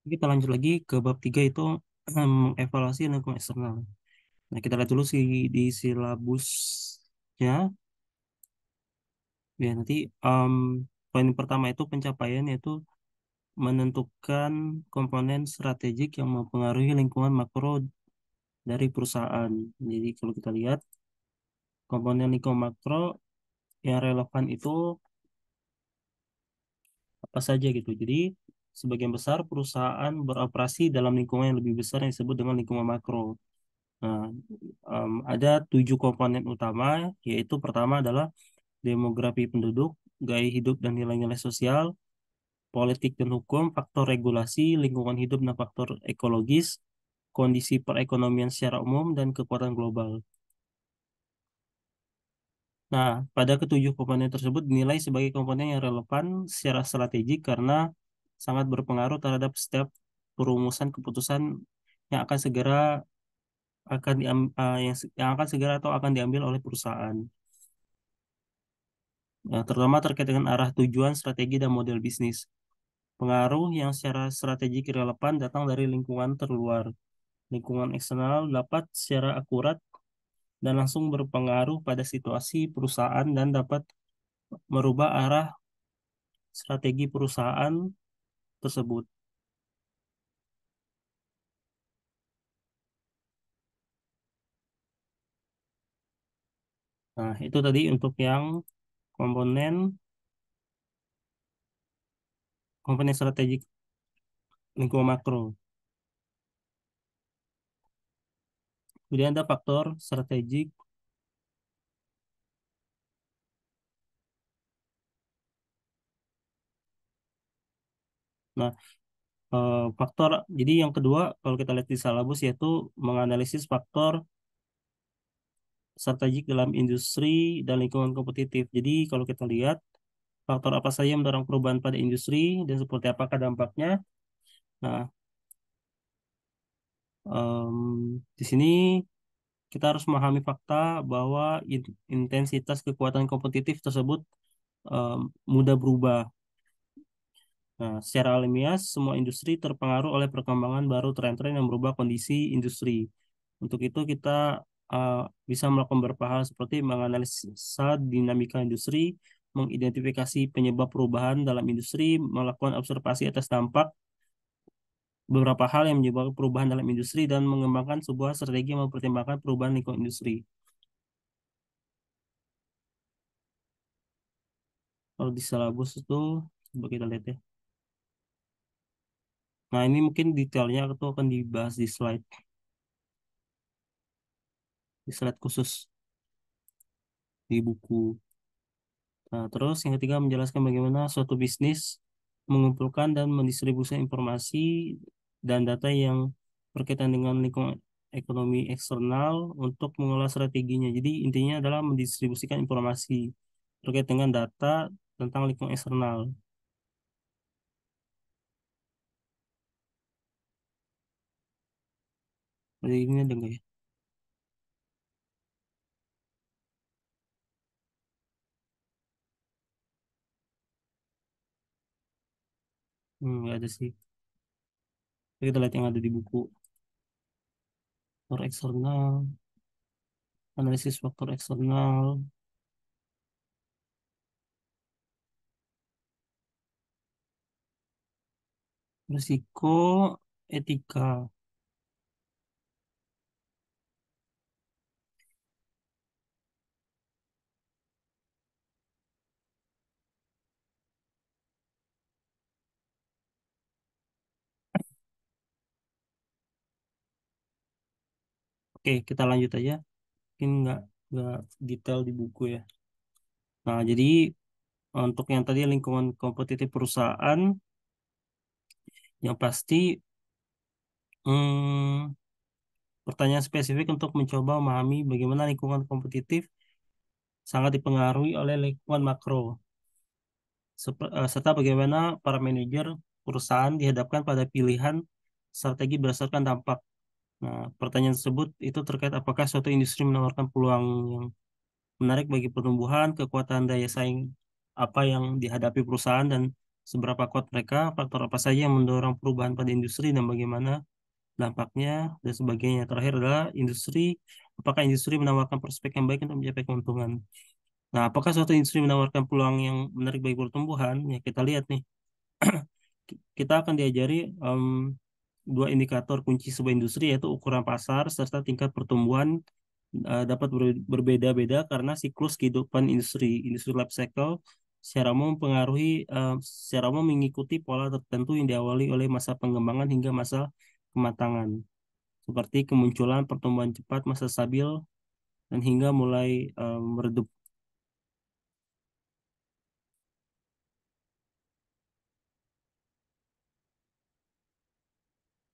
Kita lanjut lagi ke bab 3 itu evaluasi lingkungan eksternal. Nah, kita lihat dulu di silabusnya. Ya, nanti em, poin pertama itu pencapaian yaitu menentukan komponen strategik yang mempengaruhi lingkungan makro dari perusahaan. Jadi kalau kita lihat komponen lingkungan makro yang relevan itu apa saja gitu. Jadi sebagian besar perusahaan beroperasi dalam lingkungan yang lebih besar yang disebut dengan lingkungan makro. Nah, ada 7 komponen utama, yaitu pertama adalah demografi penduduk, gaya hidup dan nilai-nilai sosial, politik dan hukum, faktor regulasi, lingkungan hidup dan faktor ekologis, kondisi perekonomian secara umum, dan kekuatan global. Nah, pada ketujuh komponen tersebut dinilai sebagai komponen yang relevan secara strategik karena sangat berpengaruh terhadap setiap perumusan keputusan yang akan segera yang akan segera atau akan diambil oleh perusahaan. Nah, terutama terkait dengan arah tujuan, strategi, dan model bisnis. Pengaruh yang secara strategik relevan datang dari lingkungan terluar. Lingkungan eksternal dapat secara akurat dan langsung berpengaruh pada situasi perusahaan dan dapat merubah arah strategi perusahaan tersebut. Nah, itu tadi untuk yang komponen komponen strategik lingkungan makro. Kemudian ada faktor strategik. Nah, faktor jadi yang kedua kalau kita lihat di salabus yaitu menganalisis faktor strategik dalam industri dan lingkungan kompetitif. Jadi kalau kita lihat faktor apa saja yang mendorong perubahan pada industri dan seperti apakah dampaknya. Nah, di sini kita harus memahami fakta bahwa intensitas kekuatan kompetitif tersebut em, mudah berubah. Nah, secara alamiah, semua industri terpengaruh oleh perkembangan baru tren-tren yang merubah kondisi industri. Untuk itu, kita uh, bisa melakukan beberapa hal seperti menganalisa dinamika industri, mengidentifikasi penyebab perubahan dalam industri, melakukan observasi atas dampak beberapa hal yang menyebabkan perubahan dalam industri, dan mengembangkan sebuah strategi yang mempertimbangkan perubahan lingkungan industri. Kalau di syllabus itu, coba kita lihat ya. Nah, ini mungkin detailnya itu akan dibahas di slide khusus di buku. Nah, terus yang ketiga menjelaskan bagaimana suatu bisnis mengumpulkan dan mendistribusikan informasi dan data yang berkaitan dengan lingkungan ekonomi eksternal untuk mengolah strateginya. Jadi intinya adalah mendistribusikan informasi terkait dengan data tentang lingkungan eksternal. Jadi ini ada nggak ya? Nggak ada sih. Kita lihat yang ada di buku. Faktor eksternal, analisis faktor eksternal, risiko, etika. Oke, kita lanjut aja. Mungkin nggak detail di buku ya. Nah, jadi untuk yang tadi lingkungan kompetitif perusahaan, yang pasti hmm, pertanyaan spesifik untuk mencoba memahami bagaimana lingkungan kompetitif sangat dipengaruhi oleh lingkungan makro, serta bagaimana para manajer perusahaan dihadapkan pada pilihan strategi berdasarkan dampak. Nah, pertanyaan tersebut itu terkait apakah suatu industri menawarkan peluang yang menarik bagi pertumbuhan, kekuatan daya saing apa yang dihadapi perusahaan, dan seberapa kuat mereka, faktor apa saja yang mendorong perubahan pada industri dan bagaimana dampaknya dan sebagainya. Terakhir adalah industri, apakah industri menawarkan prospek yang baik untuk mencapai keuntungan. Nah, apakah suatu industri menawarkan peluang yang menarik bagi pertumbuhan? Ya, kita lihat nih. Kita akan diajari dua indikator kunci sebuah industri, yaitu ukuran pasar serta tingkat pertumbuhan dapat berbeda-beda karena siklus kehidupan industri. Industri life cycle secara umum mempengaruhi, secara umum mengikuti pola tertentu yang diawali oleh masa pengembangan hingga masa kematangan, seperti kemunculan pertumbuhan cepat, masa stabil, dan hingga mulai meredup.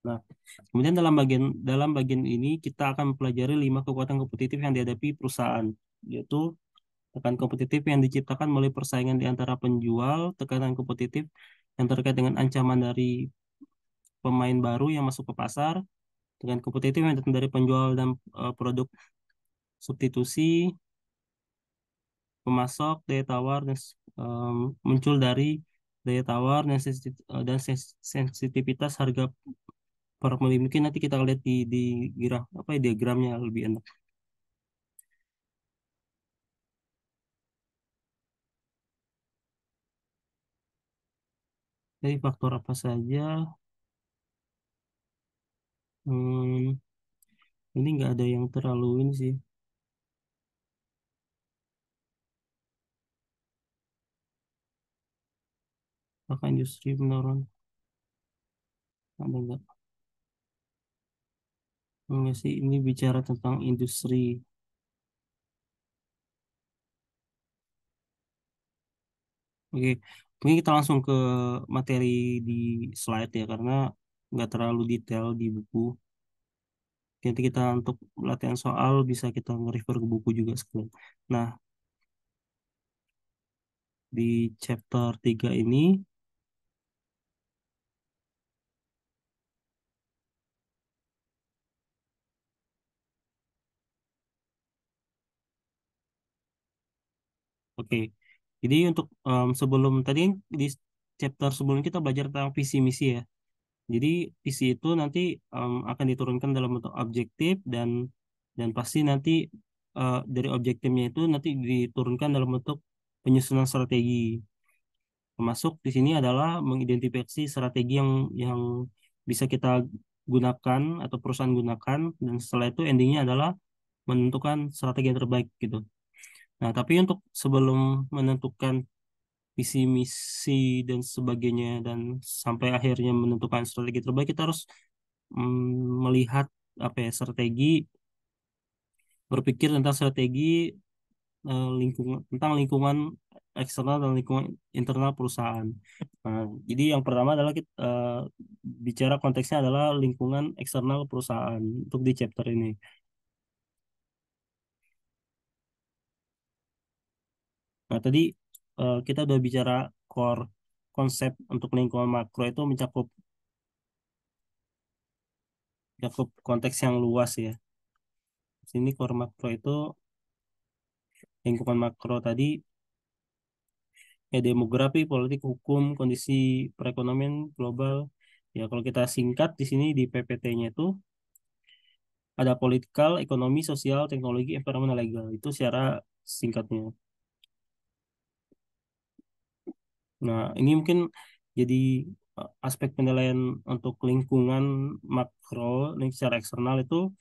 Nah, kemudian dalam bagian ini kita akan mempelajari 5 kekuatan kompetitif yang dihadapi perusahaan, yaitu tekanan kompetitif yang diciptakan melalui persaingan di antara penjual, tekanan kompetitif yang terkait dengan ancaman dari pemain baru yang masuk ke pasar, tekanan kompetitif yang datang dari penjual dan produk substitusi, pemasok, daya tawar, dan muncul dari daya tawar dan sensitivitas harga per pembeli. Mungkin nanti kita lihat di graf apa ya, diagramnya lebih enak. Jadi faktor apa saja? Hmm, ini nggak ada yang terlalu ini sih. Apakah industri menurun? Ada nggak? Enggak sih, ini bicara tentang industri. Oke, mungkin kita langsung ke materi di slide ya, karena nggak terlalu detail di buku. Nanti kita untuk latihan soal bisa kita nge-refer ke buku juga sekalian. Nah, di chapter 3 ini, oke. Jadi untuk sebelum tadi di chapter sebelum kita belajar tentang visi misi ya. Jadi visi itu nanti akan diturunkan dalam bentuk objektif dan pasti nanti dari objektifnya itu nanti diturunkan dalam bentuk penyusunan strategi. Termasuk di sini adalah mengidentifikasi strategi yang bisa kita gunakan atau perusahaan gunakan, dan setelah itu endingnya adalah menentukan strategi yang terbaik gitu. Nah, tapi untuk sebelum menentukan visi misi dan sebagainya dan sampai akhirnya menentukan strategi terbaik, kita harus melihat apa ya, berpikir tentang strategi lingkungan, tentang lingkungan eksternal dan lingkungan internal perusahaan. Nah, jadi yang pertama adalah kita bicara konteksnya adalah lingkungan eksternal perusahaan untuk di chapter ini. Nah, tadi kita udah bicara core konsep untuk lingkungan makro itu mencakup mencakup konteks yang luas ya. Di sini core makro itu, lingkungan makro tadi ya, demografi, politik, hukum, kondisi perekonomian global. Ya, kalau kita singkat di sini di PPT-nya itu ada politikal, ekonomi, sosial, teknologi, environment, dan legal. Itu secara singkatnya. Nah, ini mungkin jadi aspek penilaian untuk lingkungan makro, secara eksternal itu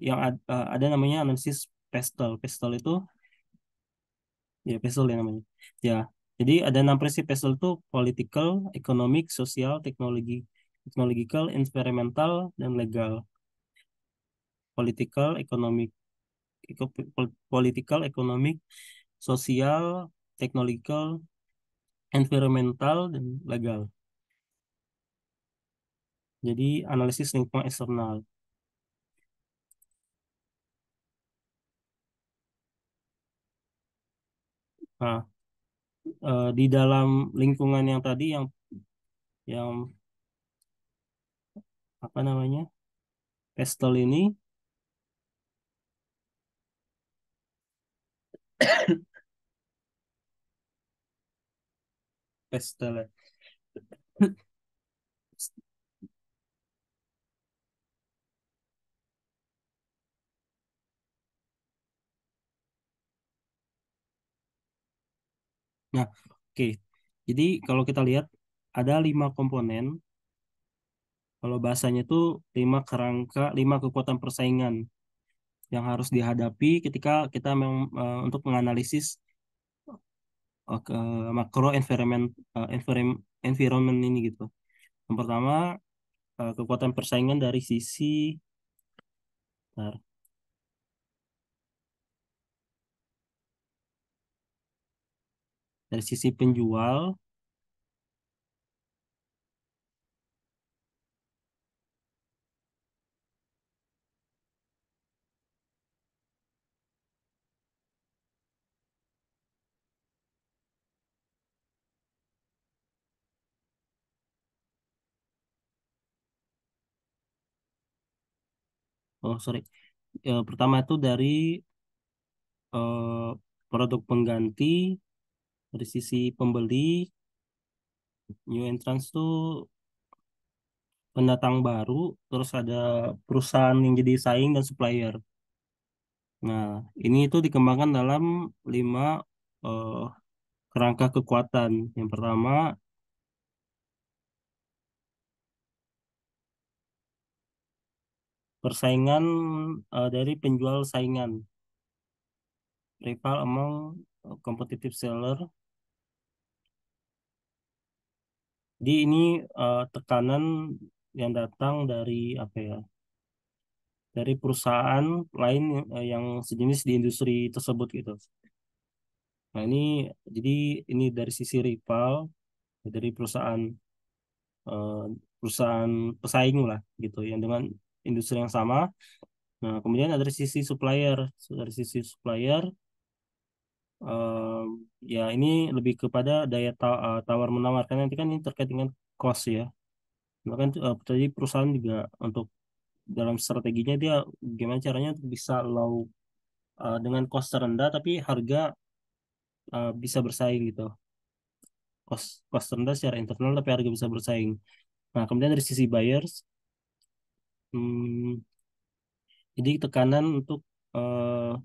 yang ada namanya analisis PESTEL. PESTEL itu ya PESTEL ya namanya. Ya, jadi ada 6 prinsip PESTEL itu: political, economic, sosial, teknologi, technological, environmental, dan legal. Political, economic, political, economic, sosial, technological, environmental, dan legal. Jadi analisis lingkungan eksternal. Nah, di dalam lingkungan yang tadi yang apa namanya, pestel ini, Pestel. Nah, oke. Jadi kalau kita lihat ada 5 komponen. Kalau bahasanya itu 5 kerangka, 5 kekuatan persaingan yang harus dihadapi ketika kita memang untuk menganalisis ke makro environment ini gitu. Yang pertama kekuatan persaingan dari sisi bentar, dari sisi penjual. Oh sorry. Pertama itu dari eh, produk pengganti, dari sisi pembeli, new entrance tuh pendatang baru, terus ada perusahaan yang jadi saing dan supplier. Nah, ini itu dikembangkan dalam 5 kerangka kekuatan. Yang pertama, persaingan dari penjual saingan, rival among competitive seller. Jadi ini tekanan yang datang dari apa ya? Dari perusahaan lain yang sejenis di industri tersebut gitu. Nah, ini jadi ini dari sisi rival, dari eh, perusahaan pesaing lah gitu yang dengan industri yang sama. Nah, kemudian ada dari sisi supplier. Dari sisi supplier, ya ini lebih kepada tawar menawar karena nanti kan ini terkait dengan cost ya. Bahkan tadi perusahaan juga untuk dalam strateginya dia gimana caranya untuk bisa low dengan cost terendah tapi harga bisa bersaing gitu. Cost rendah secara internal tapi harga bisa bersaing. Nah, kemudian dari sisi buyers, hmm, jadi tekanan untuk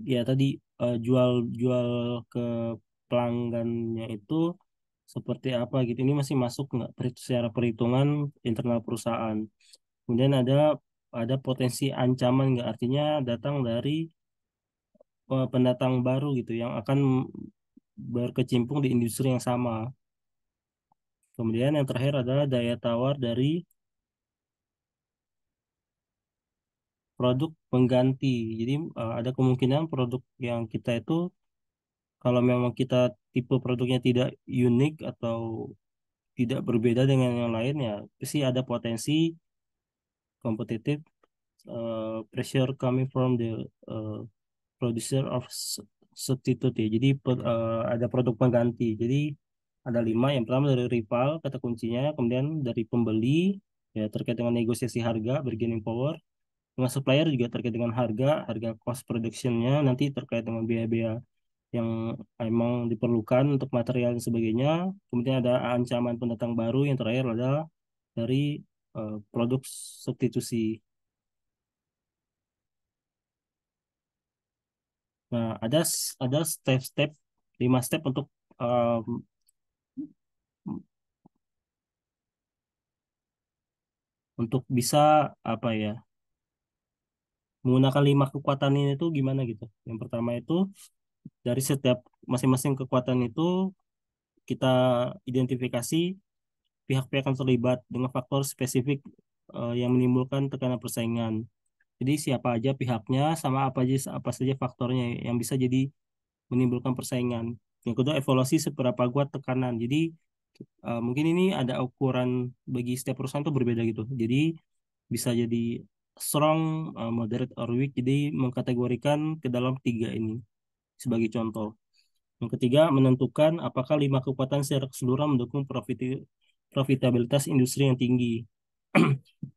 ya tadi jual-jual ke pelanggannya itu seperti apa gitu. Ini masih masuk nggak secara perhitungan internal perusahaan. Kemudian ada potensi ancaman nggak, artinya datang dari pendatang baru gitu yang akan berkecimpung di industri yang sama. Kemudian yang terakhir adalah daya tawar dari produk pengganti. Jadi ada kemungkinan produk yang kita itu kalau memang kita tipe produknya tidak unik atau tidak berbeda dengan yang lain ya pasti ada potensi kompetitif pressure coming from the uh, producer of substitute ya. Jadi ada produk pengganti. Jadi ada 5. Yang pertama dari rival kata kuncinya, kemudian dari pembeli ya terkait dengan negosiasi harga bargaining power. Dengan supplier juga terkait dengan harga cost productionnya, nanti terkait dengan biaya-biaya yang emang diperlukan untuk material dan sebagainya. Kemudian ada ancaman pendatang baru, yang terakhir adalah dari produk substitusi. Nah, ada step-step, 5 step um, untuk bisa apa ya menggunakan 5 kekuatan ini tuh gimana gitu. Yang pertama itu dari setiap masing-masing kekuatan itu kita identifikasi pihak-pihak yang terlibat dengan faktor spesifik yang menimbulkan tekanan persaingan. Jadi siapa aja pihaknya sama apa saja faktornya yang bisa jadi menimbulkan persaingan. Yang kedua, evaluasi seberapa kuat tekanan. Jadi mungkin ini ada ukuran bagi setiap perusahaan itu berbeda gitu. Jadi bisa jadi strong, moderate, or weak. Jadi mengkategorikan ke dalam 3 ini sebagai contoh. Yang ketiga, menentukan apakah 5 kekuatan secara keseluruhan mendukung profitabilitas industri yang tinggi.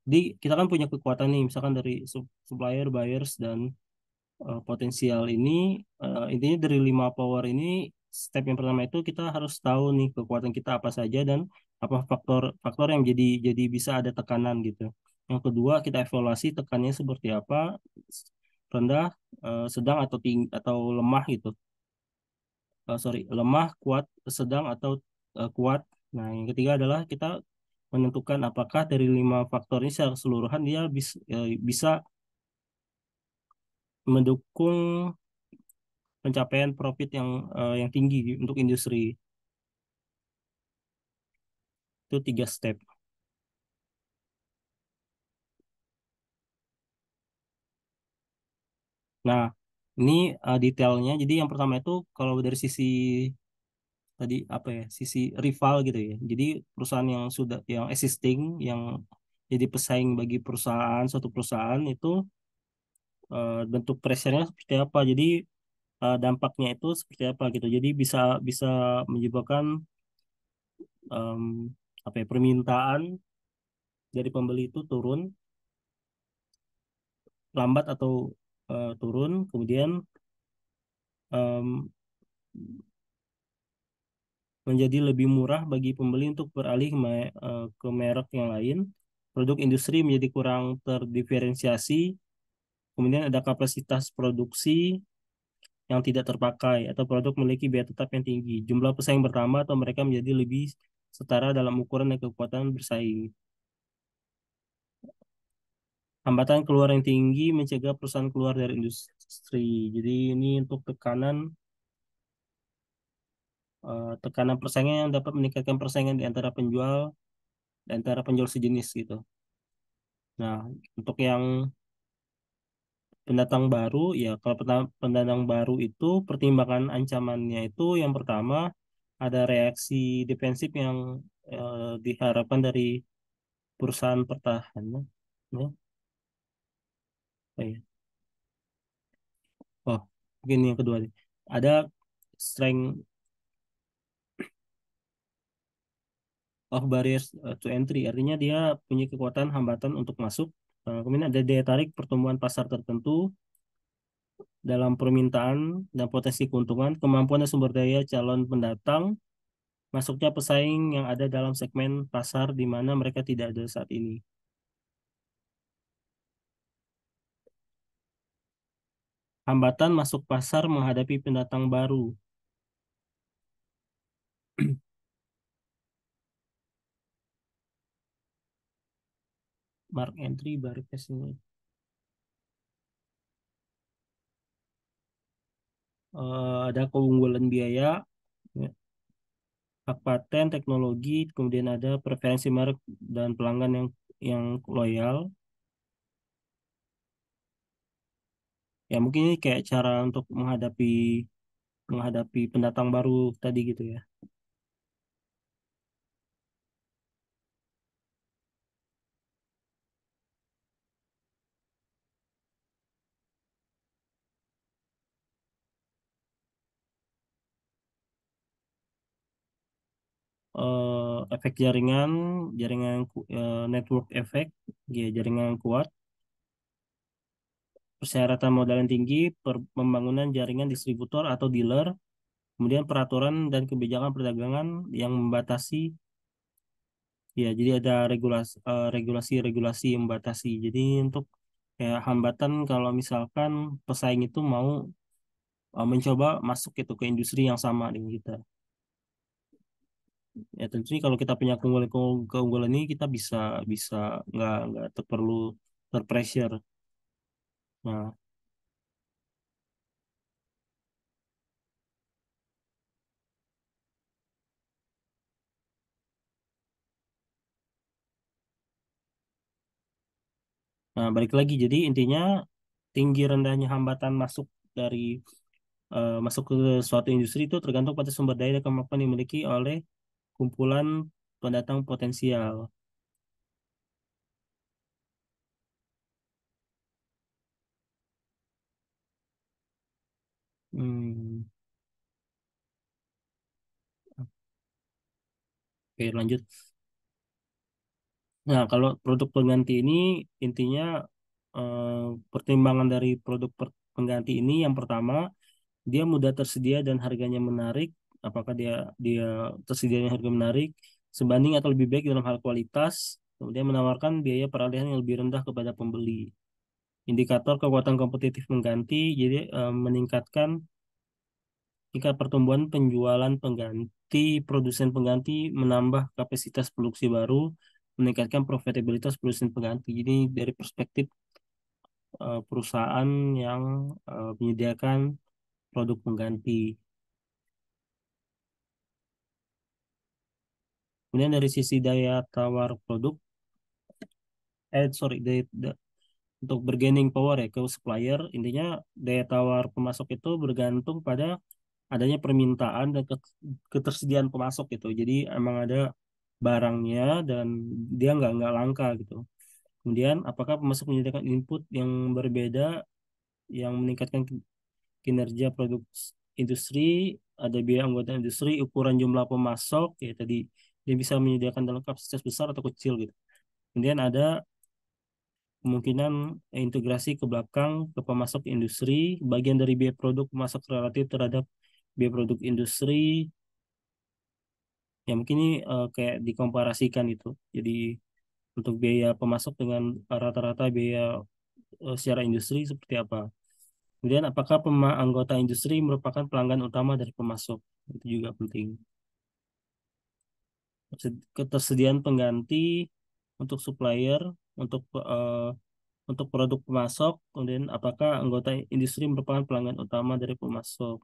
Jadi kita kan punya kekuatan nih, misalkan dari supplier, buyers, dan potensial ini. Intinya dari 5 power ini step yang pertama itu kita harus tahu nih kekuatan kita apa saja dan apa faktor-faktor yang jadi bisa ada tekanan gitu. Yang kedua, kita evaluasi tekanannya seperti apa, rendah, sedang atau tinggi atau lemah gitu. Sorry, lemah, kuat, sedang atau kuat. Nah, yang ketiga adalah kita menentukan apakah dari 5 faktor ini secara keseluruhan dia bisa mendukung pencapaian profit yang tinggi untuk industri. Itu 3 step. Nah, ini detailnya. Jadi yang pertama itu kalau dari sisi tadi apa ya, sisi rival gitu ya. Jadi perusahaan yang sudah yang existing, yang jadi pesaing bagi suatu perusahaan itu bentuk pressure-nya seperti apa. Jadi dampaknya itu seperti apa gitu. Jadi bisa bisa menyebabkan em, apa ya, permintaan dari pembeli itu turun, lambat atau turun, kemudian em, menjadi lebih murah bagi pembeli untuk beralih ke merek yang lain. Produk industri menjadi kurang terdiferensiasi, kemudian ada kapasitas produksi yang tidak terpakai, atau produk memiliki biaya tetap yang tinggi. Jumlah pesaing bertambah atau mereka menjadi lebih setara dalam ukuran dan kekuatan bersaing. Hambatan keluar yang tinggi mencegah perusahaan keluar dari industri. Jadi ini untuk tekanan persaingan yang dapat meningkatkan persaingan di antara penjual sejenis gitu. Nah, untuk yang pendatang baru, ya kalau pendatang baru itu pertimbangan ancamannya itu yang pertama ada reaksi defensif yang diharapkan dari perusahaan pertahanan. Ya, oh, iya. Oh, mungkin yang kedua nih. Ada strength of barriers to entry, artinya dia punya kekuatan hambatan untuk masuk. Kemudian ada daya tarik pertumbuhan pasar tertentu dalam permintaan dan potensi keuntungan, kemampuan dan sumber daya calon pendatang, masuknya pesaing yang ada dalam segmen pasar di mana mereka tidak ada saat ini. Hambatan masuk pasar menghadapi pendatang baru. Mark entry baru ini. Ada keunggulan biaya, ya, hak paten, teknologi, kemudian ada preferensi merek dan pelanggan yang loyal. Ya mungkin ini kayak cara untuk menghadapi menghadapi pendatang baru tadi gitu ya. Efek jaringan, network effect, ya, jaringan yang kuat, persyaratan modal yang tinggi, pembangunan jaringan distributor atau dealer, kemudian peraturan dan kebijakan perdagangan yang membatasi, ya, jadi ada regulasi-regulasi yang membatasi. Jadi untuk kayak hambatan kalau misalkan pesaing itu mau mencoba masuk itu ke industri yang sama dengan kita. Ya tentunya kalau kita punya keunggulan ini kita bisa bisa nggak perlu terpressure. Nah, balik lagi jadi intinya tinggi rendahnya hambatan dari masuk ke suatu industri itu tergantung pada sumber daya dan kemampuan yang dimiliki oleh kumpulan pendatang potensial. Hmm, oke, lanjut. Nah, kalau produk pengganti ini intinya eh, pertimbangan dari pengganti ini yang pertama dia mudah tersedia dan harganya menarik. apakah dia dia tersedianya harga menarik sebanding atau lebih baik dalam hal kualitas, kemudian menawarkan biaya peralihan yang lebih rendah kepada pembeli. Indikator kekuatan kompetitif mengganti, jadi meningkatkan tingkat pertumbuhan penjualan pengganti, produsen pengganti menambah kapasitas produksi baru, meningkatkan profitabilitas produsen pengganti. Jadi dari perspektif perusahaan yang menyediakan produk pengganti. Kemudian dari sisi daya tawar produk, sorry, untuk bargaining power ya ke supplier, intinya daya tawar pemasok itu bergantung pada adanya permintaan dan ketersediaan pemasok gitu. Jadi emang ada barangnya dan dia nggak langka gitu. Kemudian apakah pemasok menyediakan input yang berbeda yang meningkatkan kinerja produk industri, ada biaya anggota industri, ukuran jumlah pemasok ya tadi dia bisa menyediakan dalam kapasitas besar atau kecil gitu. Kemudian ada kemungkinan integrasi ke belakang ke pemasok industri, bagian dari biaya produk pemasok relatif terhadap biaya produk industri, ya mungkin ini kayak dikomparasikan itu. Jadi untuk biaya pemasok dengan rata-rata biaya secara industri seperti apa. Kemudian apakah anggota industri merupakan pelanggan utama dari pemasok? Itu juga penting. Ketersediaan pengganti untuk supplier, untuk untuk produk pemasok, kemudian apakah anggota industri merupakan pelanggan utama dari pemasok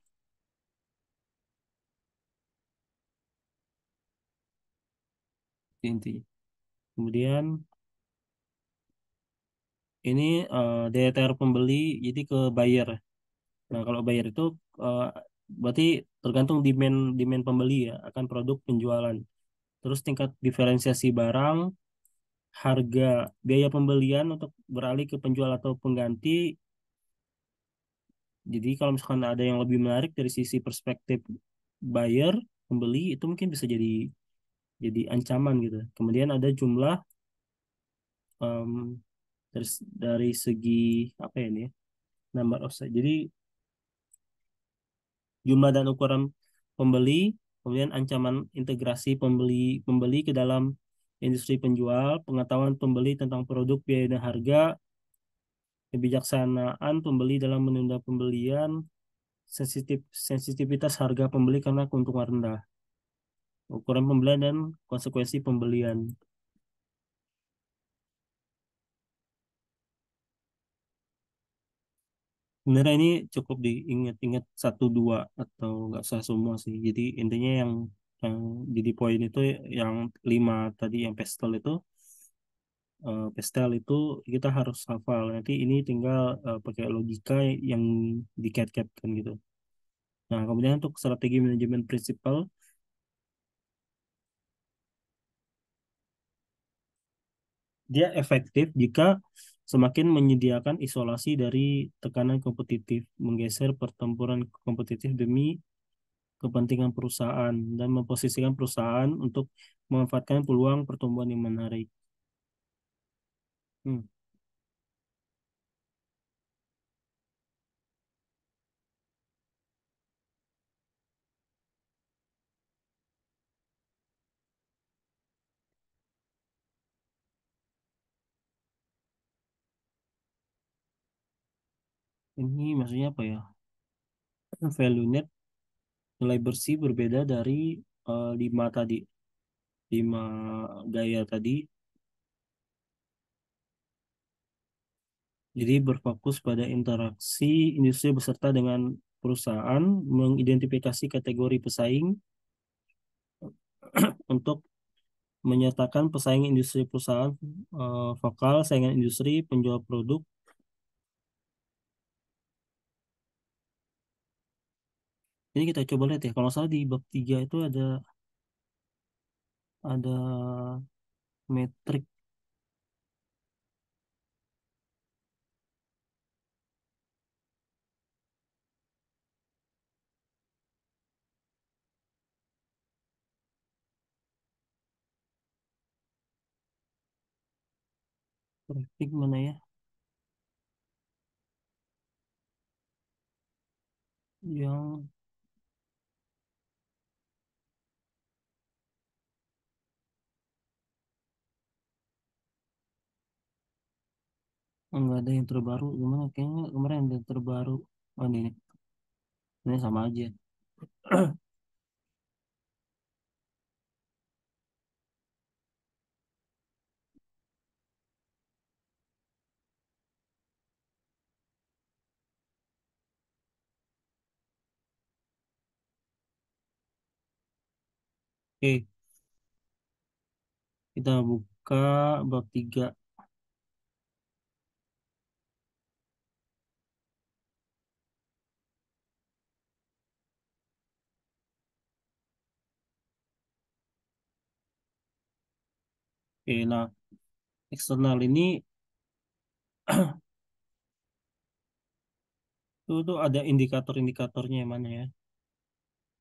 intinya. Kemudian ini daya tarik pembeli jadi ke buyer. Nah, kalau buyer itu eh, berarti tergantung demand demand pembeli ya akan produk penjualan. Terus tingkat diferensiasi barang, harga, biaya pembelian untuk beralih ke penjual atau pengganti. Jadi kalau misalkan ada yang lebih menarik dari sisi perspektif buyer, pembeli itu mungkin bisa jadi ancaman gitu. Kemudian ada jumlah em, dari segi apa ya ini ya, number of site. Jadi jumlah dan ukuran pembeli, kemudian ancaman integrasi pembeli pembeli ke dalam industri penjual, pengetahuan pembeli tentang produk, biaya dan harga, kebijaksanaan pembeli dalam menunda pembelian, sensitivitas harga pembeli karena keuntungan rendah, ukuran pembelian dan konsekuensi pembelian. Sebenarnya ini cukup diingat-ingat satu dua atau nggak usah semua sih. Jadi intinya yang jadi poin itu yang lima tadi yang pastel itu kita harus hafal. Nanti ini tinggal pakai logika yang dikait-kaitkan gitu. Nah, kemudian untuk strategi manajemen prinsipal, dia efektif jika semakin menyediakan isolasi dari tekanan kompetitif, menggeser pertempuran kompetitif demi kepentingan perusahaan dan memposisikan perusahaan untuk memanfaatkan peluang pertumbuhan yang menarik. Hmm, ini maksudnya apa ya? Value net nilai bersih berbeda dari lima tadi, lima gaya tadi. Jadi berfokus pada interaksi industri beserta dengan perusahaan, mengidentifikasi kategori pesaing untuk menyertakan pesaing industri perusahaan, vokal, saingan industri, penjual produk. Ini kita coba lihat ya, kalau nggak salah di bab 3 itu ada metrik grafik mana ya yang Enggak ada yang terbaru. Gimana? Kayaknya kemarin ada yang terbaru. Oh ini sama aja. Oke, kita buka bab 3. Oke, nah eksternal ini tuh ada indikator-indikatornya yang mana ya.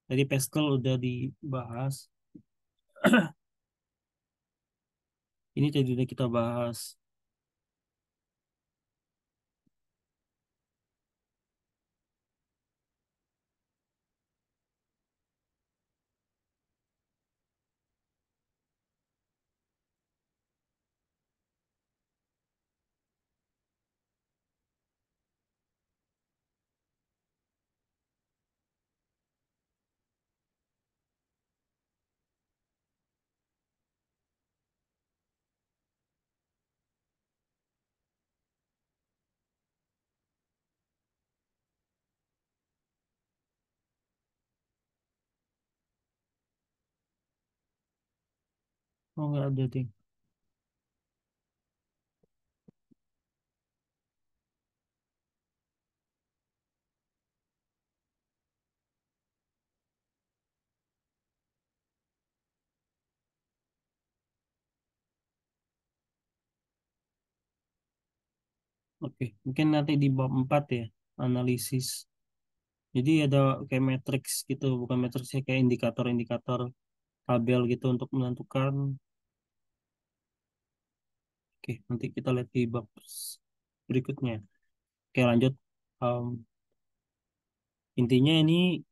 Tadi Pascal udah dibahas. Ini tadi udah kita bahas. Oh nggak ada deh. Oke, mungkin nanti di bab 4 ya, analisis. Jadi ada kayak matriks gitu, bukan matriks sih, kayak indikator-indikator tabel gitu untuk menentukan. Oke, nanti kita lihat di bab berikutnya. Oke, lanjut. Um, Intinya ini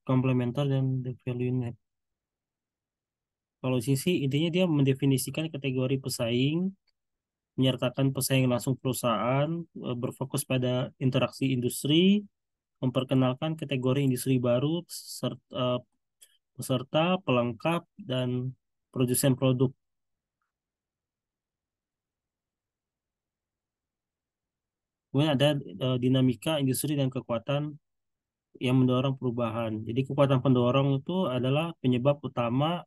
komplementer dan the value net. Kalau sisi intinya dia mendefinisikan kategori pesaing, menyertakan pesaing langsung perusahaan, berfokus pada interaksi industri, memperkenalkan kategori industri baru, peserta, pelengkap, dan produsen produk. Kemudian ada dinamika industri dan kekuatan yang mendorong perubahan. Jadi kekuatan pendorong itu adalah penyebab utama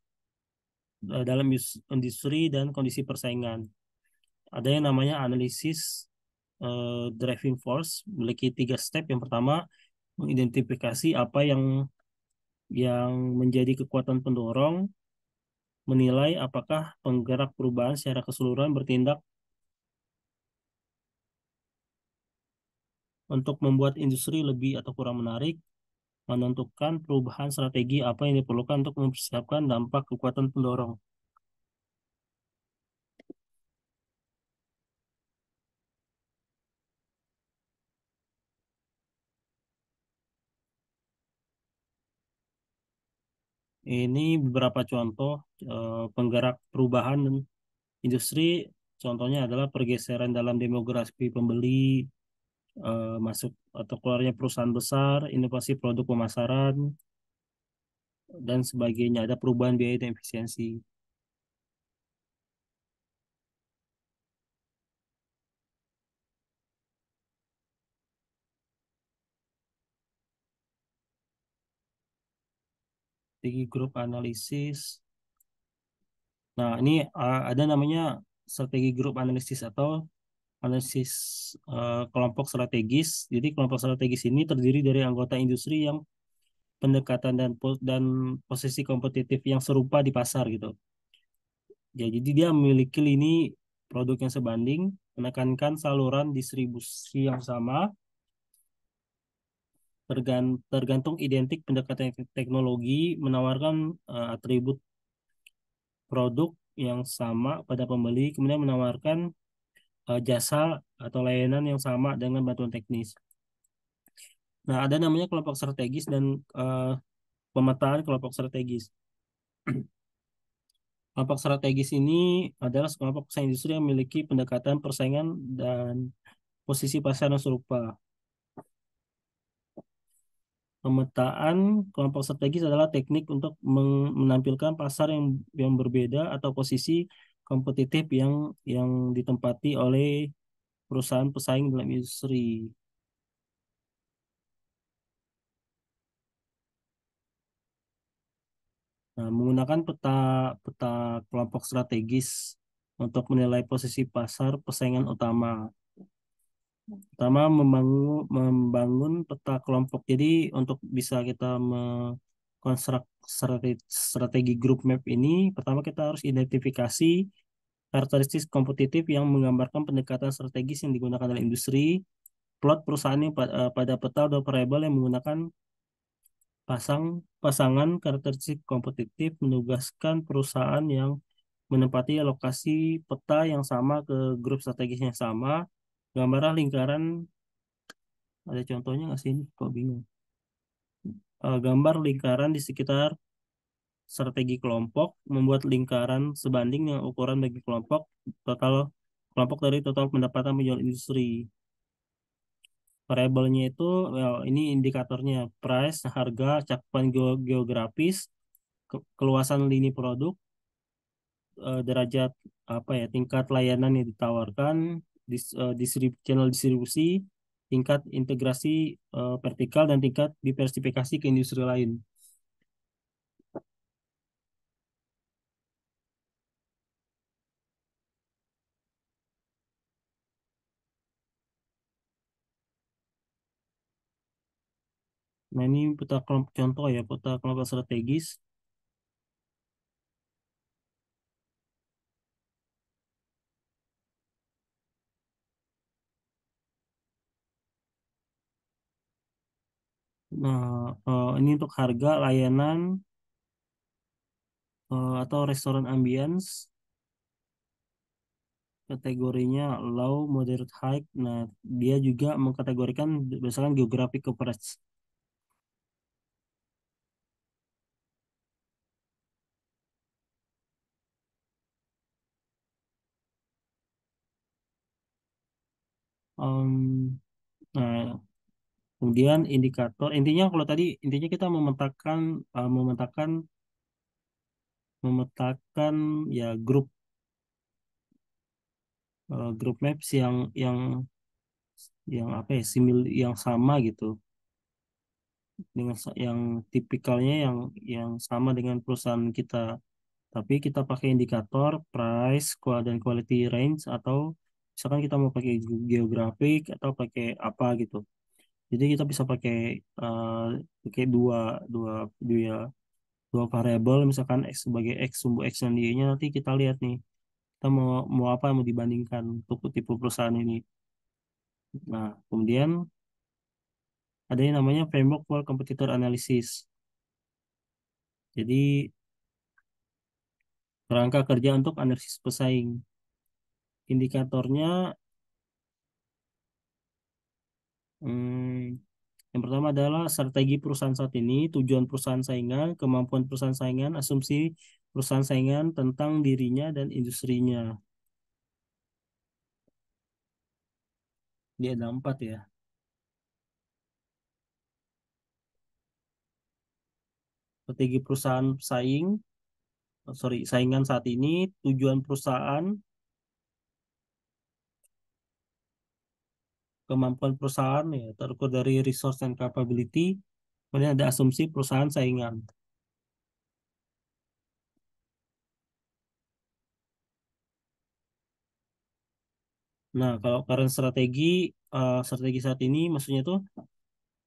dalam industri dan kondisi persaingan. Ada yang namanya analisis driving force, memiliki 3 step. Yang pertama, mengidentifikasi apa yang menjadi kekuatan pendorong, menilai apakah penggerak perubahan secara keseluruhan bertindak untuk membuat industri lebih atau kurang menarik, menentukan perubahan strategi apa yang diperlukan untuk mempersiapkan dampak kekuatan pendorong. Ini beberapa contoh penggerak perubahan industri. Contohnya adalah pergeseran dalam demografi pembeli, masuk atau keluarnya perusahaan besar, inovasi produk pemasaran, dan sebagainya. Ada perubahan biaya dan efisiensi. Strategi grup analisis. Nah, ini ada namanya strategi grup analisis atau analisis kelompok strategis. Jadi kelompok strategis ini terdiri dari anggota industri yang pendekatan dan posisi kompetitif yang serupa di pasar gitu. Ya, jadi dia memiliki lini produk yang sebanding, menekankan saluran distribusi yang sama, tergantung identik pendekatan teknologi, menawarkan atribut produk yang sama pada pembeli, kemudian menawarkan jasa atau layanan yang sama dengan bantuan teknis. Nah, ada namanya kelompok strategis dan pemetaan kelompok strategis. Kelompok strategis ini adalah sekelompok pesaing industri yang memiliki pendekatan persaingan dan posisi pasar yang serupa. Pemetaan kelompok strategis adalah teknik untuk menampilkan pasar yang berbeda atau posisi kompetitif yang ditempati oleh perusahaan pesaing dalam industri. Nah, menggunakan peta peta kelompok strategis untuk menilai posisi pasar persaingan utama. Pertama, membangun peta kelompok. Jadi, untuk bisa kita mengkonstruk strategi group map ini, pertama kita harus identifikasi karakteristik kompetitif yang menggambarkan pendekatan strategis yang digunakan dalam industri, plot perusahaan yang pada peta atau variabel yang menggunakan pasangan karakteristik kompetitif menugaskan perusahaan yang menempati lokasi peta yang sama ke grup strategis yang sama. Gambarlah lingkaran, ada contohnya nggak sih ini? Kok bingung. Gambar lingkaran di sekitar strategi kelompok, membuat lingkaran sebanding dengan ukuran bagi total kelompok dari total pendapatan penjualan industri. Variabelnya itu, ini indikatornya, price, harga, cakupan geografis, keluasan lini produk, derajat apa ya, tingkat layanan yang ditawarkan, channel distribusi, tingkat integrasi vertikal dan tingkat diversifikasi ke industri lain. Nah, ini peta kelompok contoh ya, peta kelompok strategis. Nah, ini untuk harga, layanan, atau restoran ambience, kategorinya low, moderate, high. Nah, dia juga mengkategorikan berdasarkan geographic coverage. Em, nah, kemudian indikator, intinya kalau tadi intinya kita memetakan memetakan ya grup maps yang apa ya, yang sama gitu, dengan yang tipikalnya yang sama dengan perusahaan kita. Tapi kita pakai indikator price, dan quality range, atau misalkan kita mau pakai geografik atau pakai apa gitu. Jadi kita bisa eh, pakai dua dua dua variabel, misalkan x sebagai x, sumbu x dan y-nya, nanti kita lihat nih kita mau mau apa yang mau dibandingkan untuk tipe perusahaan ini. Nah, kemudian ada yang namanya framework for competitor analysis. Jadi kerangka kerja untuk analisis pesaing. Indikatornya, hmm, yang pertama adalah strategi perusahaan saat ini, tujuan perusahaan saingan, kemampuan perusahaan saingan, asumsi perusahaan saingan tentang dirinya dan industrinya. Dia ada empat ya. Strategi perusahaan saingan saat ini, tujuan perusahaan, kemampuan perusahaan ya, terukur dari resource and capability, kemudian ada asumsi perusahaan saingan. Nah, kalau current strategi saat ini maksudnya tuh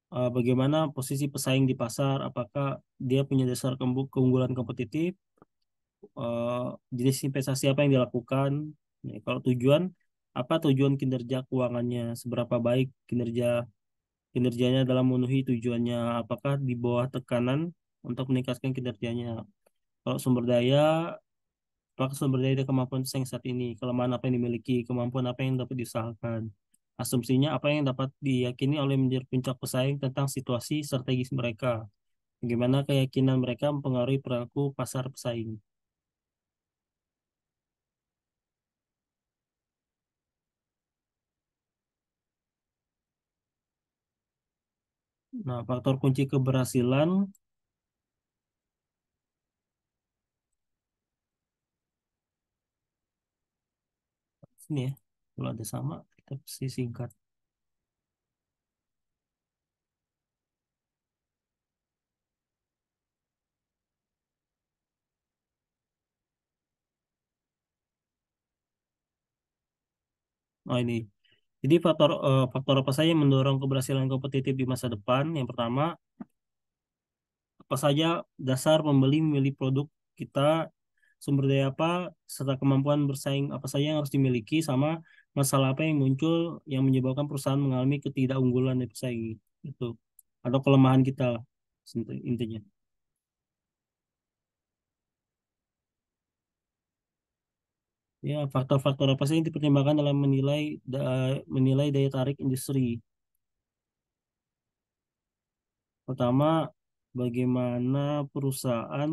bagaimana posisi pesaing di pasar, apakah dia punya dasar keunggulan kompetitif, eh, jenis investasi apa yang dilakukan. Nah, kalau apa tujuan kinerja keuangannya, seberapa baik kinerjanya dalam memenuhi tujuannya, apakah di bawah tekanan untuk meningkatkan kinerjanya. Kalau sumber daya, apakah sumber daya dan kemampuan pesaing saat ini, kelemahan apa yang dimiliki, kemampuan apa yang dapat diusahakan. Asumsinya apa yang dapat diyakini oleh menjadi puncak pesaing tentang situasi strategis mereka. Bagaimana keyakinan mereka mempengaruhi perilaku pasar pesaing. Nah, faktor kunci keberhasilan sini ya. Kalau ada sama, kita pasti singkat. Oh ini. Jadi faktor apa saja yang mendorong keberhasilan kompetitif di masa depan? Yang pertama, apa saja dasar pembeli memilih produk kita, sumber daya apa, serta kemampuan bersaing apa saja yang harus dimiliki, sama masalah apa yang muncul yang menyebabkan perusahaan mengalami ketidakunggulan dari pesaing itu, atau kelemahan kita lah, intinya. Ya, faktor-faktor apa sih yang dipertimbangkan dalam menilai daya tarik industri? Pertama, bagaimana perusahaan.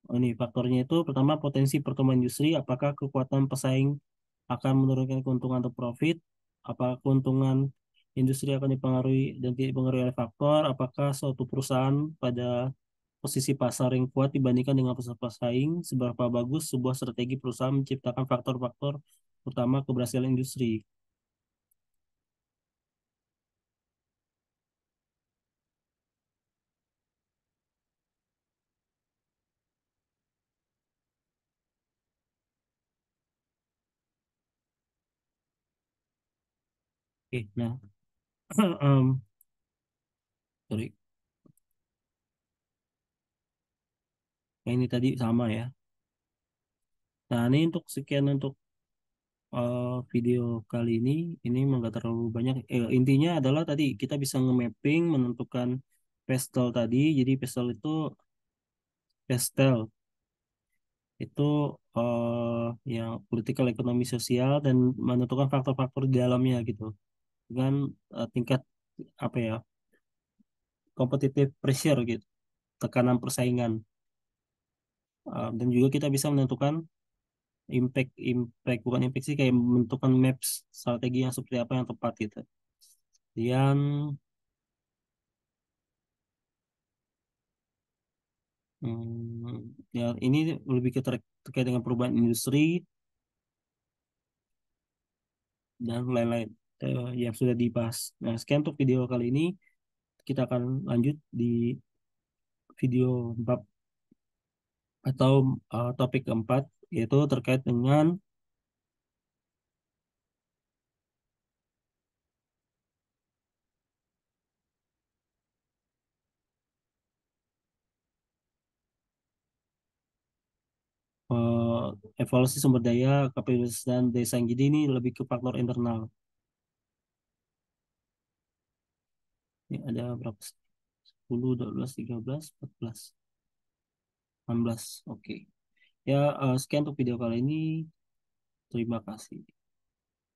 Oh, ini faktornya itu pertama potensi pertumbuhan industri, apakah kekuatan pesaing akan menurunkan keuntungan atau profit, apakah keuntungan industri akan dipengaruhi dan tidak dipengaruhi oleh faktor, apakah suatu perusahaan pada posisi pasar yang kuat dibandingkan dengan pesaing pesaing, seberapa bagus sebuah strategi perusahaan menciptakan faktor-faktor utama keberhasilan industri. Oke, nah, sorry. Nah, ini tadi sama ya. Nah, ini untuk sekian untuk video kali ini emang nggak terlalu banyak. Intinya adalah tadi kita bisa nge-mapping, menentukan pastel tadi. Jadi pastel itu yang political ekonomi sosial dan menentukan faktor-faktor di dalamnya gitu. Dengan tingkat apa ya, competitive pressure gitu, tekanan persaingan. Dan juga kita bisa menentukan impact impact bukan impact sih, kayak menentukan maps strategi yang seperti apa yang tepat gitu. Dan ya ini lebih terkait dengan perubahan industri dan lain-lain yang sudah dibahas. Nah, sekian untuk video kali ini. Kita akan lanjut di video bab atau topik keempat, yaitu terkait dengan eh, evaluasi sumber daya, kapabilitas dan desain. Jadi ini lebih ke faktor internal. Ini ada berapa? 10, 12, 13, 14, 16. Oke. Ya, sekian untuk video kali ini. Terima kasih.